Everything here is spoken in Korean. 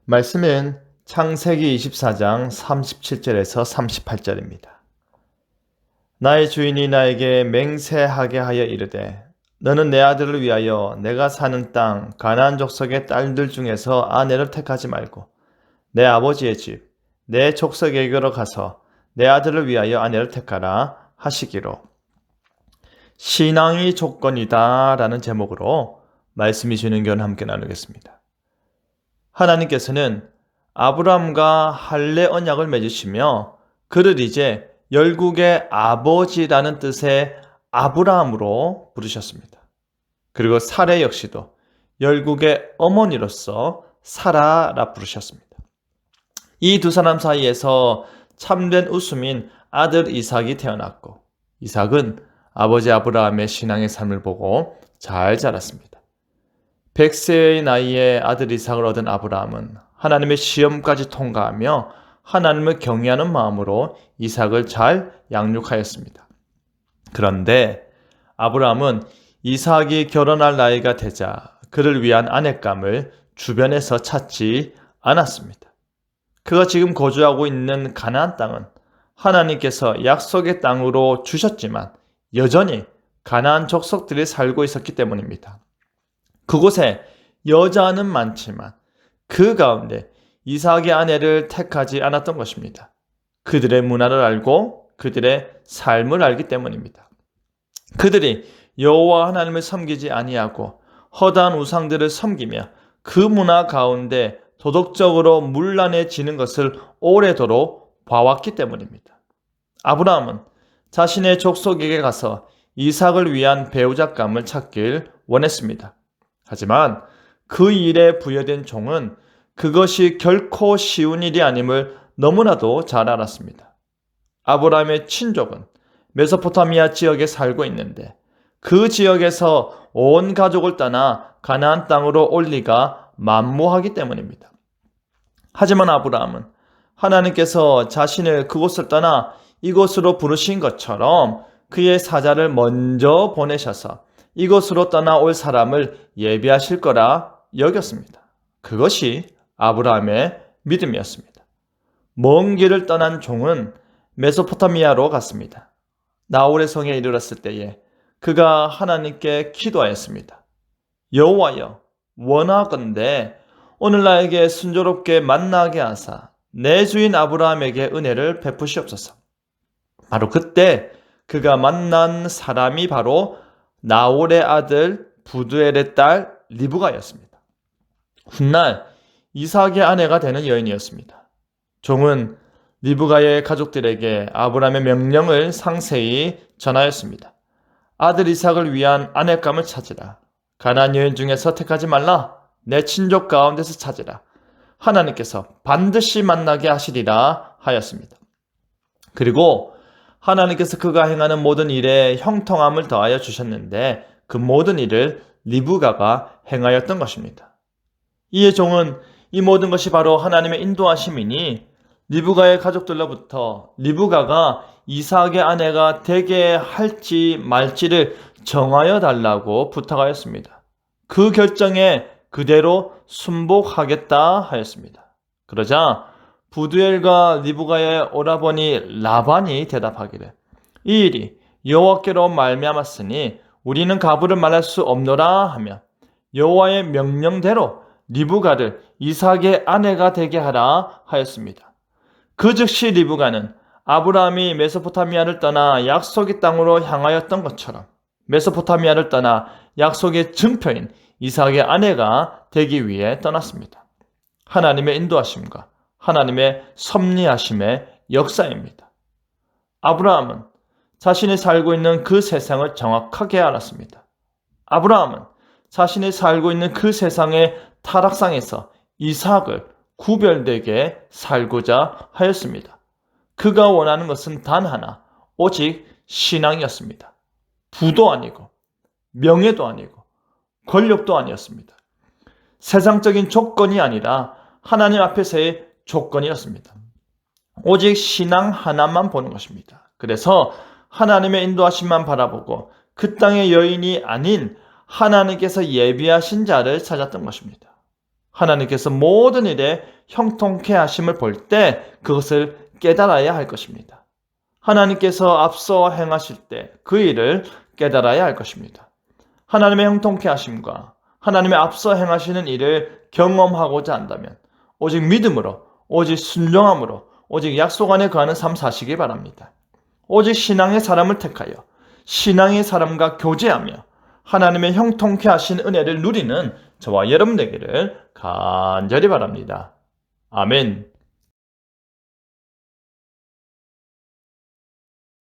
말씀은 창세기 24장 37절에서 38절입니다. 나의 주인이 나에게 맹세하게 하여 이르되 너는 내 아들을 위하여 내가 사는 땅 가나안 족속의 딸들 중에서 아내를 택하지 말고 내 아버지의 집 내 족속에게로 가서 내 아들을 위하여 아내를 택하라 하시기로. 신앙이 조건이다 라는 제목으로 말씀이 주는 견 함께 나누겠습니다. 하나님께서는 아브라함과 할례 언약을 맺으시며 그를 이제 열국의 아버지라는 뜻의 아브라함으로 부르셨습니다. 그리고 사례 역시도 열국의 어머니로서 사라라 부르셨습니다. 이 두 사람 사이에서 참된 웃음인 아들 이삭이 태어났고, 이삭은 아버지 아브라함의 신앙의 삶을 보고 잘 자랐습니다. 100세의 나이에 아들 이삭을 얻은 아브라함은 하나님의 시험까지 통과하며 하나님을 경외하는 마음으로 이삭을 잘 양육하였습니다. 그런데 아브라함은 이삭이 결혼할 나이가 되자 그를 위한 아내감을 주변에서 찾지 않았습니다. 그가 지금 거주하고 있는 가나안 땅은 하나님께서 약속의 땅으로 주셨지만 여전히 가나안 족속들이 살고 있었기 때문입니다. 그곳에 여자는 많지만 그 가운데 이삭의 아내를 택하지 않았던 것입니다. 그들의 문화를 알고 그들의 삶을 알기 때문입니다. 그들이 여호와 하나님을 섬기지 아니하고 허다한 우상들을 섬기며 그 문화 가운데 도덕적으로 문란해지는 것을 오래도록 봐왔기 때문입니다. 아브라함은 자신의 족속에게 가서 이삭을 위한 배우자감을 찾길 원했습니다. 하지만 그 일에 부여된 종은 그것이 결코 쉬운 일이 아님을 너무나도 잘 알았습니다. 아브라함의 친족은 메소포타미아 지역에 살고 있는데 그 지역에서 온 가족을 떠나 가나안 땅으로 올 리가 만무하기 때문입니다. 하지만 아브라함은 하나님께서 자신을 그곳을 떠나 이곳으로 부르신 것처럼 그의 사자를 먼저 보내셔서 이곳으로 떠나올 사람을 예비하실 거라 여겼습니다. 그것이 아브라함의 믿음이었습니다. 먼 길을 떠난 종은 메소포타미아로 갔습니다. 나홀의 성에 이르렀을 때에 그가 하나님께 기도하였습니다. 여호와여, 원하건대 오늘 나에게 순조롭게 만나게 하사 내 주인 아브라함에게 은혜를 베푸시옵소서. 바로 그때 그가 만난 사람이 바로 나홀의 아들 부두엘의 딸 리브가였습니다. 훗날 이삭의 아내가 되는 여인이었습니다. 종은 리브가의 가족들에게 아브라함의 명령을 상세히 전하였습니다. 아들 이삭을 위한 아내감을 찾으라. 가나안 여인 중에서 택하지 말라. 내 친족 가운데서 찾으라. 하나님께서 반드시 만나게 하시리라 하였습니다. 그리고 하나님께서 그가 행하는 모든 일에 형통함을 더하여 주셨는데 그 모든 일을 리브가가 행하였던 것입니다. 이에 종은 이 모든 것이 바로 하나님의 인도하심이니 리브가의 가족들로부터 리브가가 이삭의 아내가 되게 할지 말지를 정하여 달라고 부탁하였습니다. 그 결정에 그대로 순복하겠다 하였습니다. 그러자 부두엘과 리브가의 오라버니 라반이 대답하기를 이 일이 여호와께로 말미암았으니 우리는 가부를 말할 수 없노라 하며 여호와의 명령대로 리브가를 이삭의 아내가 되게 하라 하였습니다. 그 즉시 리브가는 아브라함이 메소포타미아를 떠나 약속의 땅으로 향하였던 것처럼 메소포타미아를 떠나 약속의 증표인 이삭의 아내가 되기 위해 떠났습니다. 하나님의 인도하심과 하나님의 섭리하심의 역사입니다. 아브라함은 자신이 살고 있는 그 세상을 정확하게 알았습니다. 아브라함은 자신이 살고 있는 그 세상의 타락상에서 이삭을 구별되게 살고자 하였습니다. 그가 원하는 것은 단 하나, 오직 신앙이었습니다. 부도 아니고 명예도 아니고 권력도 아니었습니다. 세상적인 조건이 아니라 하나님 앞에서의 조건이었습니다. 오직 신앙 하나만 보는 것입니다. 그래서 하나님의 인도하심만 바라보고 그 땅의 여인이 아닌 하나님께서 예비하신 자를 찾았던 것입니다. 하나님께서 모든 일에 형통케 하심을 볼 때 그것을 깨달아야 할 것입니다. 하나님께서 앞서 행하실 때 그 일을 깨달아야 할 것입니다. 하나님의 형통케 하심과 하나님의 앞서 행하시는 일을 경험하고자 한다면 오직 믿음으로, 오직 순종함으로, 오직 약속 안에 거하는 삶 사시기 바랍니다. 오직 신앙의 사람을 택하여 신앙의 사람과 교제하며 하나님의 형통케 하신 은혜를 누리는 저와 여러분 되기를 간절히 바랍니다. 아멘.